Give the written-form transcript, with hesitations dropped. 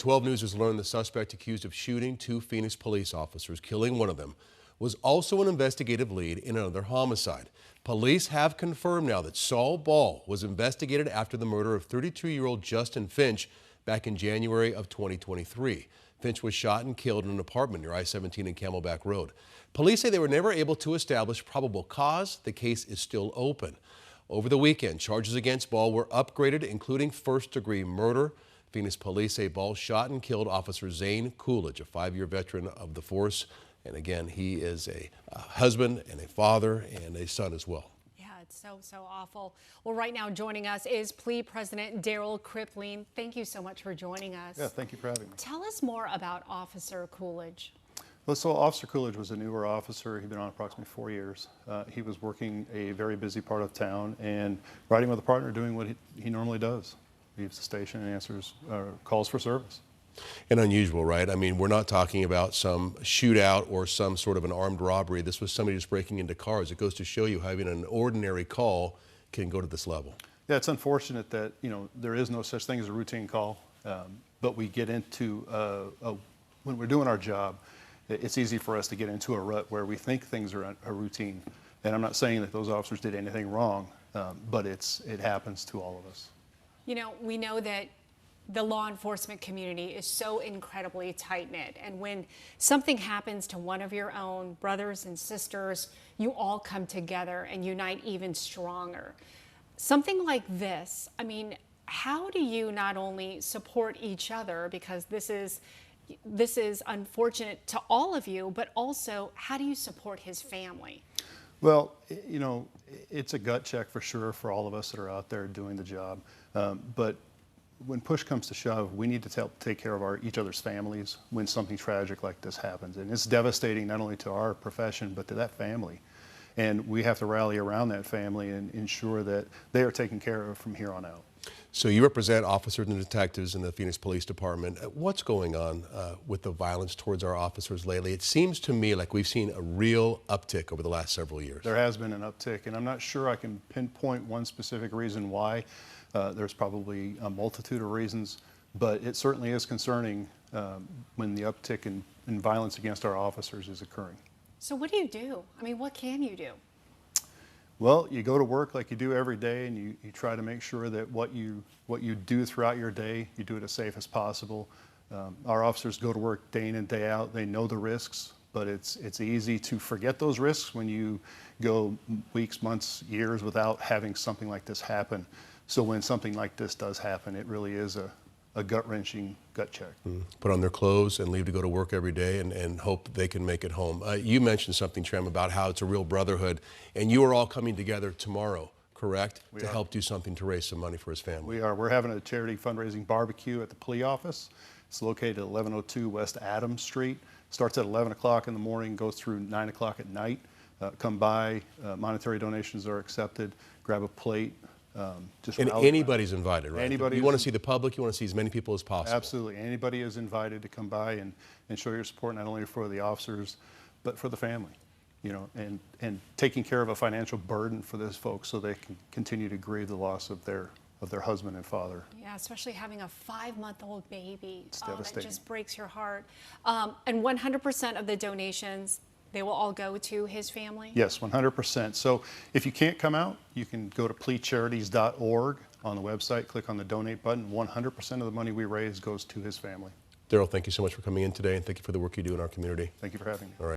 12 News has learned the suspect accused of shooting two Phoenix police officers, killing one of them, was also an investigative lead in another homicide. Police have confirmed now that Saul Ball was investigated after the murder of 32-year-old Justin Finch back in January of 2023. Finch was shot and killed in an apartment near I-17 and Camelback Road. Police say they were never able to establish probable cause. The case is still open. Over the weekend, charges against Ball were upgraded, including first-degree murder. Phoenix police say Ball shot and killed Officer Zane Coolidge, a 5-year veteran of the force. And again, he is a husband and a father and a son as well. Yeah, it's so awful. Well, right now joining us is PLEA President Darrell Kriplean. Thank you so much for joining us. Yeah, thank you for having me. Tell us more about Officer Coolidge. Well, so Officer Coolidge was a newer officer. He'd been on approximately 4 years. He was working a very busy part of town and riding with a partner doing what he normally does. Leaves the station and answers calls for service. And unusual, right? I mean, we're not talking about some shootout or some sort of an armed robbery. This was somebody just breaking into cars. It goes to show you how even an ordinary call can go to this level. Yeah, it's unfortunate that, there is no such thing as a routine call, but we get into, when we're doing our job, it's easy for us to get into a rut where we think things are a routine. And I'm not saying that those officers did anything wrong, but it happens to all of us. We know that the law enforcement community is so incredibly tight-knit, and when something happens to one of your own brothers and sisters, you all come together and unite even stronger. Something like this, I mean, how do you not only support each other, because this is unfortunate to all of you, but also how do you support his family? Well, it's a gut check for sure for all of us that are out there doing the job. But when push comes to shove, we need to take care of each other's families when something tragic like this happens. And it's devastating not only to our profession, but to that family. And we have to rally around that family and ensure that they are taken care of from here on out. So you represent officers and detectives in the Phoenix Police Department. What's going on with the violence towards our officers lately? It seems to me like we've seen a real uptick over the last several years. There has been an uptick, and I'm not sure I can pinpoint one specific reason why. There's probably a multitude of reasons, but it certainly is concerning when the uptick in violence against our officers is occurring. So what do you do? I mean, what can you do? Well, you go to work like you do every day, and you try to make sure that what you do throughout your day, you do it as safe as possible. Our officers go to work day in and day out. They know the risks, but it's easy to forget those risks when you go weeks, months, years without having something like this happen. So when something like this does happen, it really is a gut-wrenching gut check. Put on their clothes and leave to go to work every day and hope they can make it home. You mentioned something, Trem, about how it's a real brotherhood, and you are all coming together tomorrow, correct? To help do something to raise some money for his family. We are. We're having a charity fundraising barbecue at the PLEA office. It's located at 1102 West Adams Street. Starts at 11 o'clock in the morning, goes through 9 o'clock at night. Come by. Monetary donations are accepted. Grab a plate. And anybody's invited, right? Anybody. You want to see the public, you want to see as many people as possible. Absolutely. Anybody is invited to come by and show your support, not only for the officers, but for the family, and taking care of a financial burden for those folks so they can continue to grieve the loss of their husband and father. Yeah, especially having a 5-month-old baby. It's devastating. It just breaks your heart. And 100% of the donations, they will all go to his family? Yes, 100%. So if you can't come out, you can go to pleacharities.org on the website, click on the donate button. 100% of the money we raise goes to his family. Darrell, thank you so much for coming in today, and thank you for the work you do in our community. Thank you for having me. All right.